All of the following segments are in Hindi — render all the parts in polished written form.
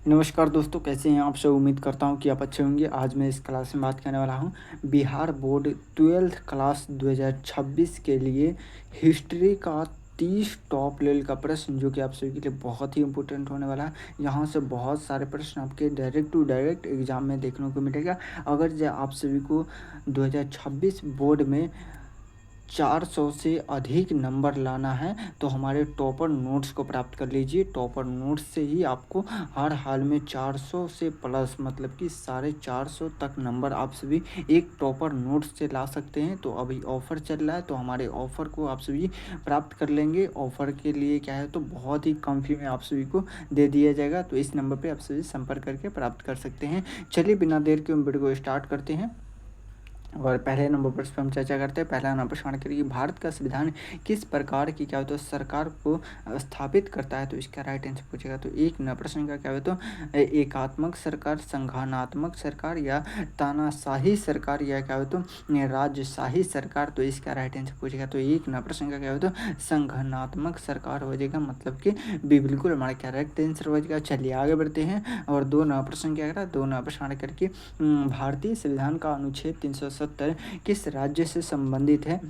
नमस्कार दोस्तों, कैसे हैं आप सब। उम्मीद करता हूं कि आप अच्छे होंगे। आज मैं इस क्लास में बात करने वाला हूं बिहार बोर्ड 12th क्लास 2026 के लिए हिस्ट्री का 30 टॉप लेवल का प्रश्न, जो कि आप सभी के लिए बहुत ही इंपॉर्टेंट होने वाला है। यहाँ से बहुत सारे प्रश्न आपके डायरेक्ट टू डायरेक्ट एग्जाम में देखने को मिलेगा। अगर जो आप सभी को 2026 बोर्ड में 400 से अधिक नंबर लाना है तो हमारे टॉपर नोट्स को प्राप्त कर लीजिए। टॉपर नोट्स से ही आपको हर हाल में 400 से प्लस, मतलब कि 450 तक नंबर आप सभी एक टॉपर नोट्स से ला सकते हैं। तो अभी ऑफ़र चल रहा है, तो हमारे ऑफ़र को आप सभी प्राप्त कर लेंगे। ऑफ़र के लिए क्या है, तो बहुत ही कम फी में आप सभी को दे दिया जाएगा। तो इस नंबर पर आप सभी संपर्क करके प्राप्त कर सकते हैं। चलिए बिना देर के वीडियो को स्टार्ट करते हैं और पहले नंबर पर हम चर्चा करते हैं। पहला नंबर प्रश्न करिए, भारत का संविधान किस प्रकार की क्या होता है सरकार को स्थापित करता है। तो इसका राइट आंसर पूछेगा। तो एक नंबर प्रश्न का क्या होता है, एकात्मक सरकार, संघानात्मक सरकार या तानाशाही सरकार या क्या होता है राजशाही सरकार। तो इसका राइट आंसर पूछेगा। तो एक नंबर प्रश्न का क्या होता है संघनात्मक सरकार हो जाएगा, मतलब कि बिल्कुल हमारा क्या राइट आंसर हो जाएगा। चलिए आगे बढ़ते हैं। और दो नंबर प्रश्न क्या करा, दो नंबर प्रश्न करके भारतीय संविधान का अनुच्छेद 370 किस राज्य से संबंधित है।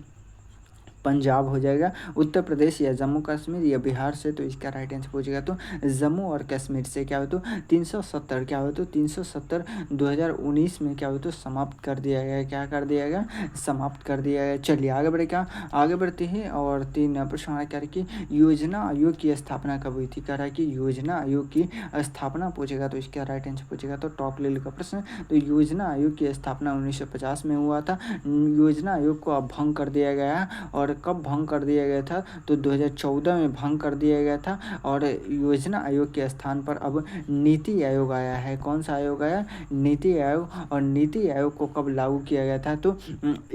पंजाब हो जाएगा, उत्तर प्रदेश या जम्मू कश्मीर या बिहार से। तो इसका राइट आंसर पूछेगा। तो जम्मू और कश्मीर से क्या हो, तो 370 क्या हो, तो 370 2019 में क्या हो, तो समाप्त कर दिया गया। क्या कर दिया गया, समाप्त कर दिया गया। चलिए आगे बढ़ेगा, आगे बढ़ते हैं। और तीन प्रश्न क्या कि योजना आयोग की स्थापना कब हुई थी। कह रहा है कि योजना आयोग की स्थापना पूछेगा। तो इसका राइट आंसर पूछेगा। तो टॉप लेवल का प्रश्न। तो योजना आयोग की स्थापना 1950 में हुआ था। योजना आयोग को अब भंग कर दिया गया और कब भंग कर दिया गया था, तो 2014 में भंग कर दिया गया था। और योजना आयोग के स्थान पर अब नीति आयोग आया है। कौन सा आयोग आया, नीति आयोग। और नीति आयोग को कब लागू किया गया था, तो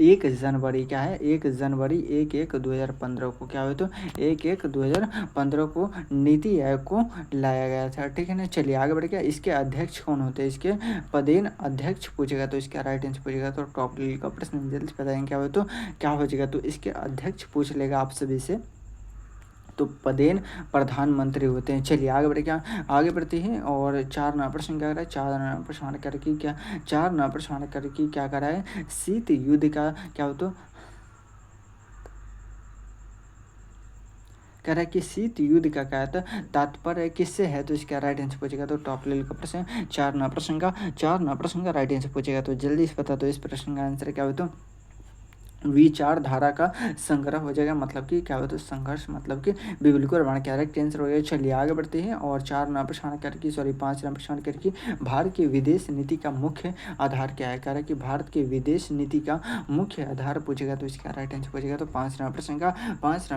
1 जनवरी क्या है, 1 जनवरी 1/1/2015 को क्या हुआ, तो 1/1/2015 को नीति आयोग को लाया गया था। ठीक है ना। चलिए आगे बढ़ गया। इसके अध्यक्ष कौन होते हैं, इसके पदेन अध्यक्ष पूछेगा। तो इसका राइट आंसर पूछेगा। तो टॉप लेवल का प्रश्न जल्दी बताएंगे क्या हो, तो क्या हो जाएगा। तो इसके अध्यक्ष पूछ लेगा आप सभी से, तो पदेन प्रधानमंत्री होते हैं। चलिए आगे बढ़े, क्या आगे बढ़ते हैं। और चार नंबर प्रश्न क्या कर रहा है, चार नंबर प्रश्न करके क्या, चार नंबर प्रश्न करके क्या कर रहा है, शीत युद्ध का क्या हो, तो कह रहा है कि शीत युद्ध का क्या था तात्पर्य किससे है। तो इसका राइट आंसर पूछेगा। तो टॉप लेवल का प्रश्न, चार नंबर प्रश्न का राइट आंसर पूछेगा। तो जल्दी से पता, तो इस प्रश्न का आंसर क्या हो, तो विचारधारा का संग्रह हो जाएगा, मतलब कि क्या होता है संघर्ष, मतलब कि बिल्कुल हमारा कैरेक्ट आंसर हो गया। चलिए आगे बढ़ते हैं। और चार नंबर प्रश्न करके, सॉरी 5 नंबर प्रश्न करके भारत की विदेश नीति का मुख्य आधार क्या है। कह रहा है कि भारत की विदेश नीति का मुख्य आधार पूछेगा। तो इसका राइट आंसर पूछेगा। तो 5 नंबर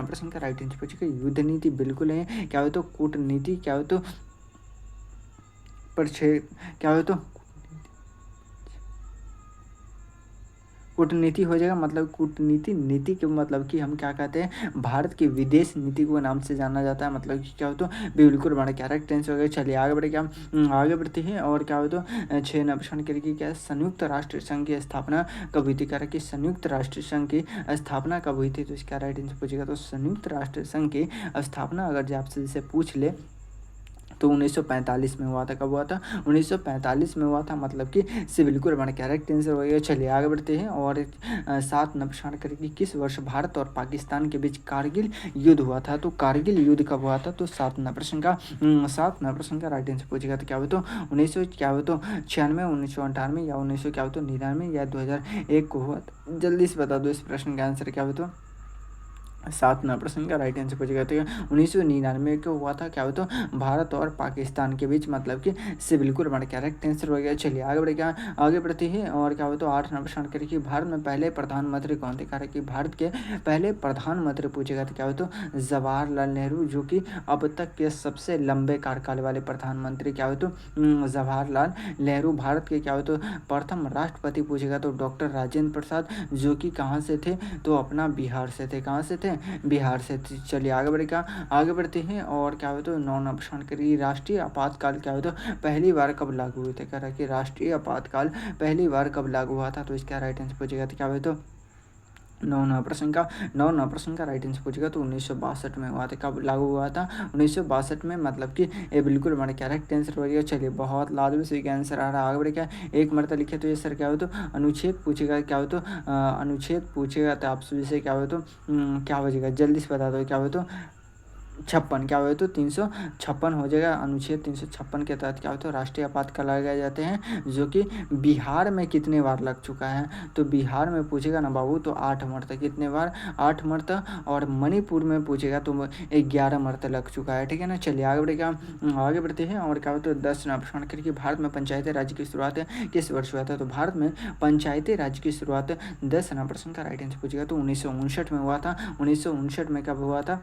प्रश्न का राइट आंसर पूछेगा। युद्ध नीति बिल्कुल है। क्या हो, तो कूटनीति, क्या हो, तो क्या हो, तो कूटनीति हो जाएगा, मतलब कूटनीति नीति के मतलब कि हम क्या कहते हैं, भारत की विदेश नीति को नाम से जाना जाता है, मतलब कि क्या हो, तो बिल्कुल हमारा कैरेक्ट टेंस हो गया। चलिए आगे बढ़े, क्या आगे बढ़ते हैं। और क्या हो, तो 6 नंबर प्रश्न करके क्या संयुक्त राष्ट्र संघ की स्थापना कब हुई थी। कह रहा है कि संयुक्त राष्ट्र संघ की स्थापना कब हुई थी। तो इसका राइट आंसर पूछेगा। तो संयुक्त राष्ट्र संघ की स्थापना अगर जो आपसे जिसे पूछ ले तो 1945 में हुआ था। कब हुआ था, 1945 में हुआ था, मतलब कि से बिल्कुल हमारा करेक्ट आंसर हो गया। चलिए आगे बढ़ते हैं। और 7 नंबर प्रश्न करेंगे, किस वर्ष भारत और पाकिस्तान के बीच कारगिल युद्ध हुआ था। तो कारगिल युद्ध कब हुआ था। तो 7 नंबर प्रश्न का 7 नंबर प्रश्न का राइट आंसर पूछेगा। तो क्या हो, तो 1900 क्या हो, तो 96, 1998 या 1900 क्या हो, तो 99 या 2001 को हुआ। जल्दी से बता दो इस प्रश्न का आंसर क्या हो, तो 7 नंबर प्रश्न का राइट आंसर पूछेगा। तो 1999 को हुआ था। क्या हो, तो भारत और पाकिस्तान के बीच, मतलब कि से बिल्कुल हमारा करेक्ट आंसर हो गया। चलिए आगे बढ़े, क्या आगे बढ़ते हैं। और क्या हो, तो 8 नंबर प्रश्न करिए, भारत में पहले प्रधानमंत्री कौन थे। कहा कि भारत के पहले प्रधानमंत्री पूछेगा। तो क्या हो, तो जवाहरलाल नेहरू, जो कि अब तक के सबसे लंबे कार्यकाल वाले प्रधानमंत्री। क्या हो, तो जवाहरलाल नेहरू। भारत के क्या हो, तो प्रथम राष्ट्रपति पूछेगा। तो डॉक्टर राजेंद्र प्रसाद, जो कि कहाँ से थे, तो अपना बिहार से थे। कहाँ से थे, बिहार से। चलिए आगे बढ़ेगा, आगे बढ़ते हैं। और क्या हो, तो 9 नंबर प्रश्न करिए, राष्ट्रीय आपातकाल क्या हो, तो पहली बार कब लागू हुए थे। कह रहा है कि राष्ट्रीय आपातकाल पहली बार कब लागू हुआ था। तो इसका राइट आंसर पूछेगा। तो क्या हो, तो नौ प्रश्न का राइट आंसर पूछेगा तो 1962 में हुआ था। कब लागू हुआ था? 1962 में, मतलब कि ये बिल्कुल हमारे करेक्ट आंसर हो गया। चलिए बहुत लाजवाब सही का आंसर आ रहा है। आगे बढ़े क्या एक मरतबा लिखे तो ये सर क्या हो तो अनुच्छेद पूछेगा, क्या हो तो अनुच्छेद पूछेगा तो आप सभी से क्या हो तो क्या हो जाएगा जल्दी से बता दो। क्या हो तो 56 क्या हुआ तो 356 हो जाएगा। अनुच्छेद 356 के तहत क्या होता है राष्ट्रीय आपातकाल लगाए जाते हैं, जो कि बिहार में कितने बार लग चुका है? तो बिहार में पूछेगा ना बाबू तो 8 मरतबा। कितने बार? 8 मरतबा। और मणिपुर में पूछेगा तो 11 मरतबा लग चुका है। ठीक है ना। चलिए आगे बढ़ेगा, आगे बढ़ते हैं। और क्या होता है 10 प्रश्न करके भारत में पंचायती राज्य की शुरुआत किस वर्ष हुआ था? तो भारत में पंचायती राज्य की शुरुआत 10 प्रश्न का राइट आंसर पूछेगा तो 1959 में हुआ था। 1959 में कब हुआ था?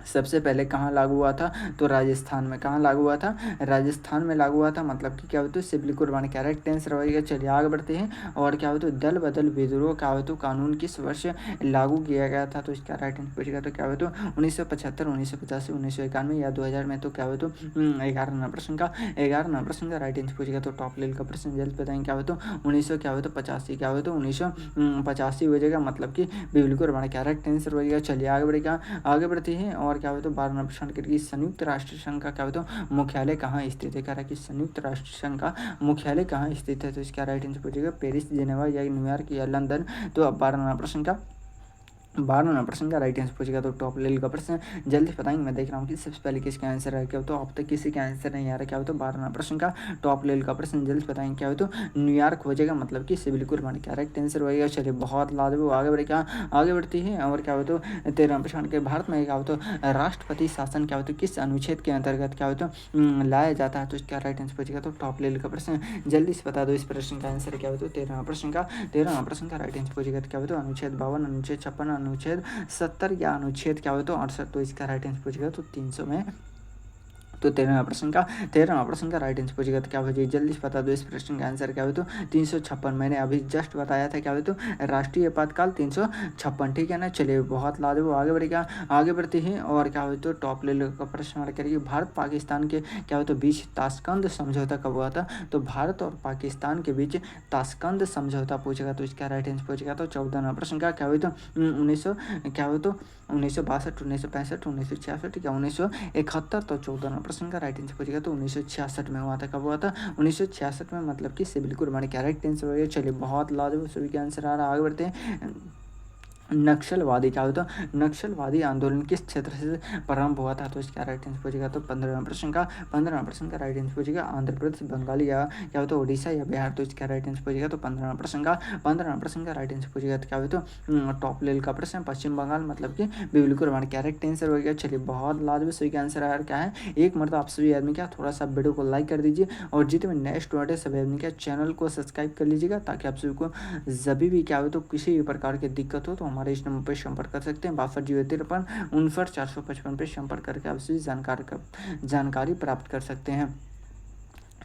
सबसे पहले कहाँ लागू हुआ था? तो राजस्थान में। कहाँ लागू हुआ था? राजस्थान में लागू हुआ था। मतलब कि क्या होता है सिविल कुर्बानी करेक्ट आंसर होगा। चलिए आगे बढ़ते हैं। और क्या होता है दल बदल विद्रोह क्या होता है कानून किस वर्ष लागू किया गया था? तो इसका राइट आंसर पूछेगा तो क्या होता है 1975, 1985, 1991 या 2000 में। तो क्या होता है 11 प्रश्न का 11 प्रश्न का राइट आंसर पूछेगा तो टॉप लेवल का प्रश्न जल्द बताएंगे। क्या होता है 1900 क्या होता है 85 क्या होता है 1985 हो जाएगा। मतलब कि बिल्कुल हमारा करेक्ट आंसर हो जाएगा। चलिए आगे बढ़ेगा, आगे बढ़ते हैं। और क्या होता है 12 प्रश्न करके संयुक्त राष्ट्र संघ का क्या होता है मुख्यालय कहाँ स्थित है? कह रहा है कि संयुक्त राष्ट्र संघ का मुख्यालय कहाँ स्थित है? तो इसका राइट आंसर पूछेगा पेरिस, जिनेवा या न्यूयॉर्क या लंदन। तो अब 12 प्रश्न का राइट आंसर पूछेगा तो टॉप लेवल का प्रश्न जल्दी बताएंगे। मैं देख रहा हूँ कि सबसे पहले किसका आंसर है। क्या हो तो अब तक किसी का आंसर नहीं आ रहा। क्या हो तो 12 प्रश्न का टॉप लेवल का प्रश्न जल्दी बताएंगे। क्या हो तो न्यूयॉर्क हो जाएगा। मतलब कि सिविल कुर्बानी करेक्ट आंसर होगा। चलिए बहुत लाजवाब आगे बढ़ेगा, आगे बढ़ती है। और क्या हो तो 13 प्रश्न के भारत में क्या हो तो राष्ट्रपति शासन क्या हो तो किस अनुच्छेद के अंतर्गत क्या हो तो लाया जाता है? तो इसका राइट आंसर पूछेगा तो टॉप लेवल का प्रश्न जल्दी से बता दो। इस प्रश्न का आंसर क्या हो तो 13 प्रश्न का राइट आंसर पूछेगा तो क्या हो तो अनुच्छेद 52, अनुच्छेद 56, अनुच्छेद 70 या अनुच्छेद क्या हो तो 68। तो इसका राइट आंसर पूछेगा तो 300 में। तो 13 प्रश्न का राइट आंसर पूछेगा तो क्या हो जाएगी जल्दी से बता दो। इस प्रश्न का आंसर क्या हो तो 356। मैंने अभी जस्ट बताया था क्या हो तो राष्ट्रीय आपातकाल 356। ठीक है ना। चलिए बहुत लाजवाब आगे बढ़ेगा, आगे बढ़ते हैं। और क्या हो तो टॉप लेवल का प्रश्न हमारा करिए भारत पाकिस्तान के क्या हो तो बीच ताशकंद समझौता कब हुआ था? तो भारत और पाकिस्तान के बीच ताशकंद समझौता पूछेगा तो इसका राइट आंसर पूछेगा तो 14 प्रश्न का क्या हो तो 1962, 1965, 1966 या 1971। तो 14 प्रश्न का राइट आंसर पूछेगा तो 1966 में हुआ था। कब हुआ था? 1966 में। मतलब कि सिविल कुर्बानी करेक्ट आंसर हो गया। चलिए बहुत लाजवाब सभी का आंसर आ रहा है। आगे बढ़ते हैं। नक्सलवादी क्या होता है नक्सलवादी आंदोलन किस क्षेत्र से प्रारंभ हुआ था? तो इसका राइट आंसर पूछेगा तो 15 प्रश्न का राइट आंसर पूछेगा आंध्र प्रदेश, बंगाली या क्या होता है उड़ीसा या बिहार। तो इसका राइट आंसर पूछेगा तो 15 प्रश्न का राइट आंसर पूछेगा तो क्या होता है टॉप लेवल का प्रश्न पश्चिम बंगाल। मतलब कि बिल्कुल हमारा करेक्ट आंसर हो गया। चलिए बहुत लाजवाब सही का आंसर आया क्या है। एक मरतबा आप सभी आदमी क्या थोड़ा सा वीडियो को लाइक कर दीजिए और जितने नए स्टूडेंट है सभी आदमी क्या चैनल को सब्सक्राइब कर लीजिएगा, ताकि आप सभी को जब भी क्या हो तो किसी भी प्रकार की दिक्कत हो तो हमारे इस नंबर पर संपर्क कर सकते हैं। 62 053 59 455 पर संपर्क करके आप सभी जानकारी प्राप्त कर सकते हैं।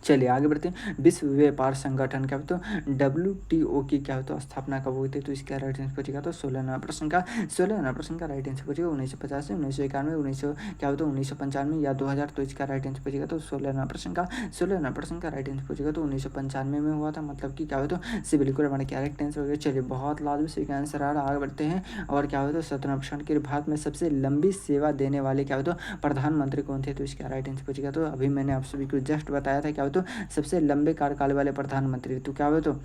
चलिए आगे बढ़ते हैं। विश्व व्यापार संगठन क्या होता है WTO की क्या होता है स्थापना कब हुई थी? तो इसका राइट आंसर पूछेगा तो 16 प्रश्न का राइट आंसर पूछेगा 1985, 1991, 1900 क्या होता है 1995 या 2000। तो इसका राइट आंसर पूछेगा तो 16 प्रश्न का राइट आंसर पूछेगा तो 1995 में हुआ था। मतलब कि क्या होता है सिविल कोड हमारे करेक्ट आंसर हो गया। चलिए बहुत लाजवाब सही का आंसर आ रहा है। आगे बढ़ते हैं। और क्या होता है 17 प्रश्न के भारत में सबसे लंबी सेवा देने वाले क्या होता है प्रधानमंत्री कौन थे? तो इसका राइट आंसर पूछेगा तो अभी मैंने आप सभी को जस्ट बताया था क्या होता है सबसे लंबे कार्यकाल वाले प्रधानमंत्री। तो क्या हुआ तो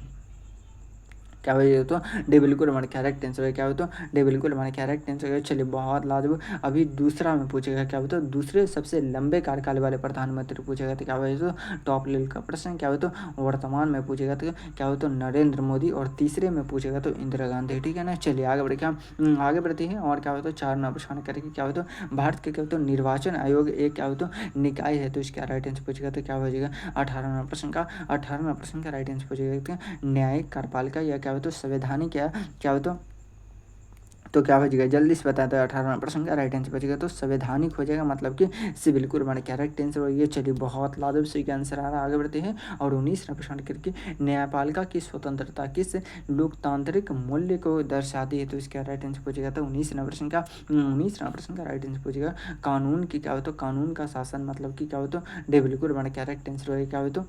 डे बिल्कुल हमारे करेक्ट आंसर है। क्या हो तो डे बिल्कुल हमारे करेक्ट आंसर है। चलिए बहुत लाजवाब। अभी दूसरा में पूछेगा क्या हो तो दूसरे सबसे लंबे कार्यकाल वाले प्रधानमंत्री पूछेगा तो क्या हो तो टॉप लेवल का प्रश्न। क्या हो तो वर्तमान में पूछेगा तो क्या हो तो नरेंद्र मोदी, और तीसरे में पूछेगा तो इंदिरा गांधी। ठीक है ना। चलिए आगे बढ़ते हैं। और क्या हो तो 4 प्रश्न करके क्या हो तो भारत के क्या हो तो निर्वाचन आयोग एक क्या हो तो निकाय है। तो इसका राइट आंसर पूछेगा तो क्या हो जाएगा 18 प्रश्न का राइट आंसर पूछेगा न्यायिक कार्यपालिका या क्या हो तो संवैधानिक क्या हो तो क्या हो जाएगा जल्दी से बताते हैं। 18 प्रश्न का राइट आंसर बचेगा तो संवैधानिक हो जाएगा। मतलब कि सिविल कोड हमारे करेक्ट आंसर हो गया। चलिए बहुत लाजवाब सही का आंसर आ रहा है। आगे बढ़ते हैं। और 19 प्रश्न करके न्यायपालिका की स्वतंत्रता किस लोकतांत्रिक मूल्य को दर्शाती है? तो इसका राइट आंसर पूछेगा तो 19 प्रश्न का राइट आंसर पूछेगा कानून की क्या हो तो कानून का शासन। मतलब कि क्या हो तो बिल्कुल हमारे करेक्ट आंसर हो क्या हो तो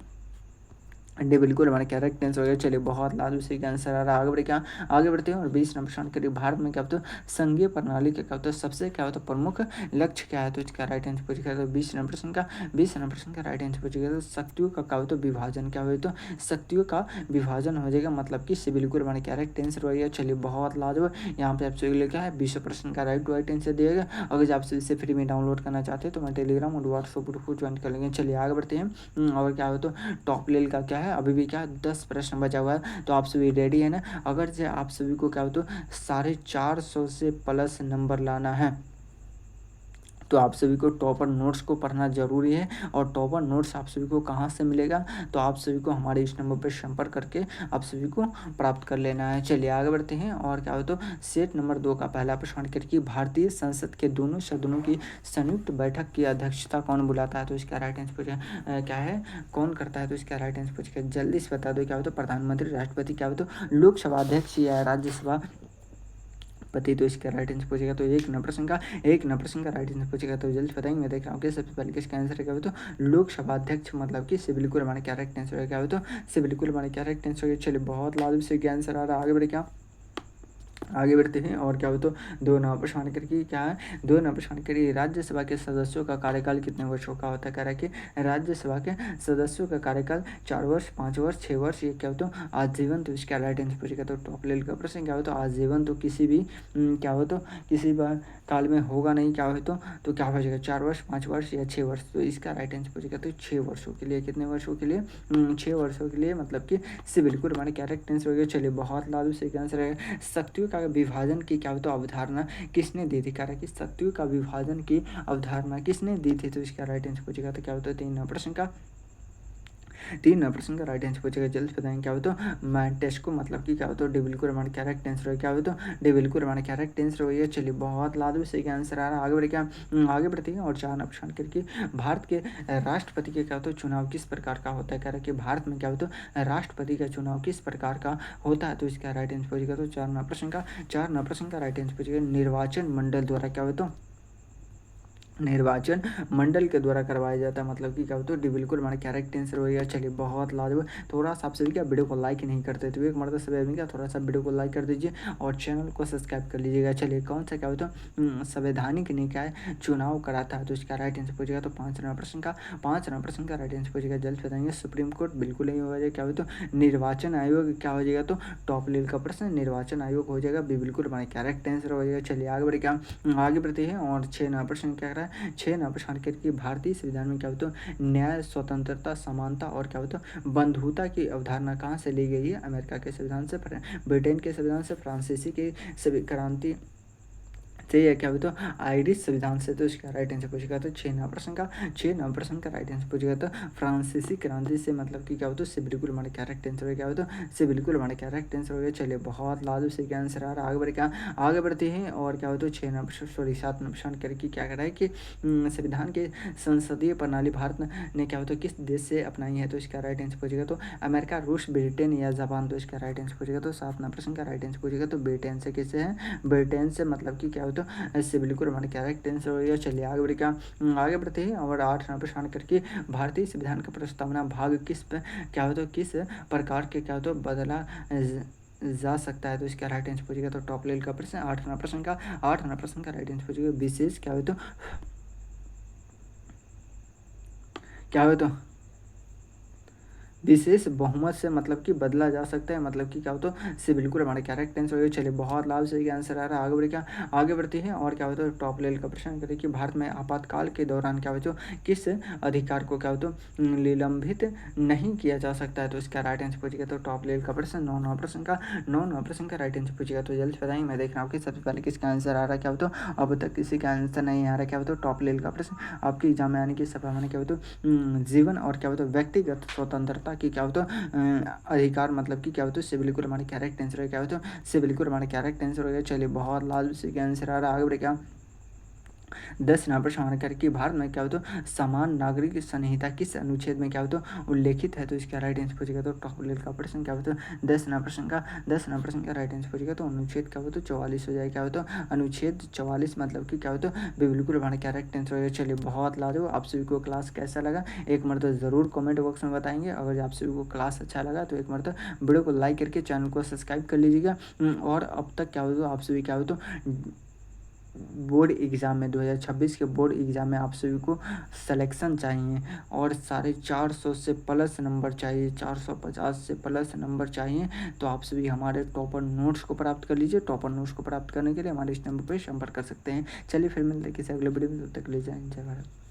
डी बिल्कुल हमारे करेक्ट आंसर हो गया। चलिए बहुत लाजमी सही का आंसर आ रहा है। आगे बढ़े क्या, आगे बढ़ते हैं और 20 नंबर प्रश्न करिए। भारत में क्या होता है संघीय प्रणाली का क्या होता है सबसे क्या होता है प्रमुख लक्ष्य क्या है, तो इसका राइट आंसर पूछेगा। तो 20 नंबर प्रश्न का 20 नंबर प्रश्न का राइट आंसर पूछेगा। तो शक्तियों का क्या होता है विभाजन, क्या हो तो शक्तियों का विभाजन हो जाएगा, मतलब कि बिल्कुल हमारे करेक्ट आंसर हो गया। चलिए बहुत लाजवाब, यहाँ पे आपसे लिखा है 20 प्रश्न का राइट आंसर दिएगा। अगर आप इसे फ्री में डाउनलोड करना चाहते हैं तो मैं टेलीग्राम और व्हाट्सएप ग्रुप को ज्वाइन कर लेंगे। चलिए आगे बढ़ते हैं। और क्या हो तो टॉप लेवल का क्या है, अभी भी क्या 10 प्रश्न बचा हुआ है, तो आप सभी रेडी है ना। अगर से आप सभी को क्या हो तो 450 से प्लस नंबर लाना है तो आप सभी को टॉपर नोट्स को पढ़ना जरूरी है। और टॉपर नोट्स आप सभी को कहाँ से मिलेगा, तो आप सभी को हमारे इस नंबर पर संपर्क करके आप सभी को प्राप्त कर लेना है। चलिए आगे बढ़ते हैं। और क्या हो तो सेट नंबर 2 का पहला प्रश्न करके भारतीय संसद के दोनों सदनों की संयुक्त बैठक की अध्यक्षता कौन बुलाता है, तो इसका राइट आंसर पूछेगा क्या है, कौन करता है, तो इसका राइट आंसर पूछेगा जल्दी से बता दो। क्या हो तो प्रधानमंत्री, राष्ट्रपति, क्या हो तो लोकसभा अध्यक्ष या राज्यसभा पति, तो इसका राइट आंसर पूछेगा। तो एक नंबर प्रश्न का राइट आंसर पूछेगा, तो जल्द बताएंगे। मैं देख रहा हूँ कि सबसे पहले किसका आंसर है, क्या हो तो लोकसभा अध्यक्ष, मतलब कि बिल्कुल हमारे करेक्ट आंसर है। क्या हो तो बिल्कुल हमारे करेक्ट आंसर है। चलिए बहुत लाजमी से आंसर आ रहा है। आगे बढ़े क्या, आगे बढ़ते हैं। और क्या हो तो 2 नंबर प्रश्न करके क्या है, 2 नंबर प्रश्न करिए राज्यसभा के सदस्यों का कार्यकाल कितने वर्षों का होता है। कह रहा है कि राज्यसभा के सदस्यों का कार्यकाल 4 वर्ष, 5 वर्ष, 6 वर्ष, ये क्या हो तो आजीवन, तो इसका राइट आंसर पूछेगा। तो टॉप लेवल का प्रश्न क्या हो तो आजीवन, तो किसी भी क्या हो तो किसी बार काल में होगा नहीं, क्या हो तो क्या हो जाएगा 4 वर्ष, 5 वर्ष या 6 वर्ष, तो इसका राइट आंसर पूछेगा। तो 6 वर्षों के लिए, कितने वर्षों के लिए 6 वर्षों के लिए, मतलब कि बिल्कुल हमारे करेक्ट आंसर हो गया। चलिए बहुत लाजमी सही आंसर है। शक्तियों का विभाजन की क्या हो तो अवधारणा किसने दी थी, कह रहा है कि शक्तियों का विभाजन की अवधारणा किसने दी थी, तो इसका राइट आंसर पूछेगा। तो क्या होता है 3 प्रश्न का 3 प्रश्न का राइट आंसर पूछेगा। जल्द बताएंगे। क्या हो तो टेस्ट को, मतलब कि क्या हो तो डी बिल्कुल हमारा करेक्ट आंसर है। क्या हो तो डी बिल्कुल हमारा करेक्ट आंसर है। चलिए बहुत लाजमी सही आंसर आ रहा है। आगे बढ़े क्या, आगे बढ़ते हैं। और 4 प्रश्न करके भारत के राष्ट्रपति के क्या हो तो चुनाव किस प्रकार का होता है, कह रहा है कि भारत में क्या हो तो राष्ट्रपति का चुनाव किस प्रकार का होता है, तो इसका राइट आंसर पूछेगा। तो 4 प्रश्न का राइट आंसर पूछेगा निर्वाचन मंडल द्वारा, क्या हो तो निर्वाचन मंडल के द्वारा करवाया जाता है, मतलब कि क्या होता है बिल्कुल हमारा करेक्ट आंसर हो गया। चलिए बहुत लाजवाब। थोड़ा सा आप सभी क्या वीडियो को लाइक नहीं करते तो एक मर्द सभी आदमी क्या थोड़ा सा वीडियो को लाइक कर दीजिए और चैनल को सब्सक्राइब कर लीजिएगा। चलिए कौन सा क्या होता है संवैधानिक निकाय चुनाव कराता है, तो इसका राइट आंसर पूछेगा। तो 5 नंबर प्रश्न का राइट आंसर पूछेगा। जल्द बताएंगे। सुप्रीम कोर्ट बिल्कुल नहीं हो जाएगा। क्या हो तो निर्वाचन आयोग, क्या हो जाएगा तो टॉप लेवल का प्रश्न निर्वाचन आयोग हो जाएगा। बिल्कुल हमारे करेक्ट आंसर हो जाएगा। चलिए आगे बढ़े क्या, आगे बढ़ते हैं। और 6 नंबर प्रश्न क्या कर रहा है, 6 नंबर प्रश्न करके भारतीय संविधान में क्या होता है न्याय, स्वतंत्रता, समानता और क्या होता है बंधुता की अवधारणा कहाँ से ली गई है, अमेरिका के संविधान से, ब्रिटेन के संविधान से, फ्रांसीसी के सभी क्रांति से, या क्या हो तो आयरिश संविधान से, तो इसका राइट आंसर पूछेगा। तो 6 नंबर प्रश्न का राइट आंसर पूछेगा। तो फ्रांसीसी क्रांति से, मतलब कि क्या हो तो बिल्कुल हमारे करेक्ट आंसर है। क्या हो तो बिल्कुल हमारे करेक्ट आंसर हो गया। चलिए बहुत लाजवाब से क्या आंसर आ रहा है। आगे बढ़े क्या, आगे बढ़ते हैं। और क्या हो तो 7 नंबर प्रश्न करके क्या कर रहा है कि संविधान के संसदीय प्रणाली भारत ने क्या हो तो किस देश से अपनाई है, तो इसका राइट आंसर पूछेगा। तो अमेरिका, रूस, ब्रिटेन या जापान, तो इसका राइट आंसर पूछेगा। तो 7 नंबर प्रश्न का राइट आंसर पूछेगा। तो ब्रिटेन से, किससे है, ब्रिटेन से, मतलब कि क्या हो तो इससे बिल्कुल हमारे करेक्ट आंसर हो गया। चलिए आगे बढ़े क्या, आगे बढ़ते हैं। और 8 नंबर प्रश्न करके भारतीय संविधान का प्रस्तावना भाग किस क्या हो तो किस प्रकार के क्या हो तो बदला जा सकता है, तो इसका राइट आंसर पूछेगा। तो टॉप लेवल का प्रश्न 8 नंबर प्रश्न का राइट आंसर पूछेगा। विशेष क्या हो तो क्या हो तो विशेष बहुमत से, मतलब कि बदला जा सकता है, मतलब कि क्या हो तो बिल्कुल हमारे करेक्ट आंसर हो। चलिए बहुत लाभ से आंसर आ रहा है। आगे बढ़े क्या, आगे बढ़ते हैं। और क्या होता है टॉप लेवल का प्रश्न करें कि भारत में आपातकाल के दौरान क्या हो तो किस अधिकार को क्या हो तो निलंबित नहीं किया जा सकता है, तो इसका राइट आंसर पूछेगा। तो टॉप लेवल का प्रश्न 9 प्रश्न का राइट आंसर पूछेगा। तो जल्द बताएंगे। मैं देख रहा हूँ कि सबसे पहले किसका आंसर आ रहा है। क्या हो तो अब तक किसी का आंसर नहीं आ रहा। क्या हो तो टॉप लेवल का प्रश्न आपके एग्जाम में आने की संभावना क्या हो तो जीवन और क्या हो तो व्यक्तिगत स्वतंत्रता की क्या हो तो अधिकार, मतलब कि क्या हो तो बिल्कुल हमारे करेक्ट आंसर है। क्या हो तो बिल्कुल हमारे करेक्ट आंसर हो गया। चलिए बहुत लाल से आंसर आ रहा है। आगे बढ़े क्या, 10 नंबर सवाल कर कि भारत में क्या हो तो समान नागरिक संहिता किस अनुच्छेद में क्या हो तो उल्लेखित है, तो इसका राइट आंसर पूछेगा तो टॉप लेवल का प्रश्न क्या हो तो 10 नंबर का राइट आंसर पूछेगा तो अनुच्छेद क्या हो तो 44 हो जाएगा, क्या हो तो अनुच्छेद 44 मतलब कि क्या हो तो बिल्कुल हमारा क्या राइट आंसर होगा। चलिए बहुत लाजवाब, आप सभी को क्लास कैसा लगा एक मरतबा ज़रूर कमेंट बॉक्स में बताएंगे। अगर आप सभी को क्लास अच्छा लगा तो एक मरतबा वीडियो को लाइक करके चैनल को सब्सक्राइब कर लीजिएगा। और अब तक क्या हो तो आप सभी क्या हो तो बोर्ड एग्ज़ाम में 2026 के बोर्ड एग्ज़ाम में आप सभी को सिलेक्शन चाहिए और 450 से प्लस नंबर चाहिए, 450 से प्लस नंबर चाहिए, तो आप सभी हमारे टॉपर नोट्स को प्राप्त कर लीजिए। टॉपर नोट्स को प्राप्त करने के लिए हमारे इस नंबर पर संपर्क कर सकते हैं। चलिए फिर मिलते हैं किसी अगले वीडियो में, तब तक ले जाएं, जय भारत।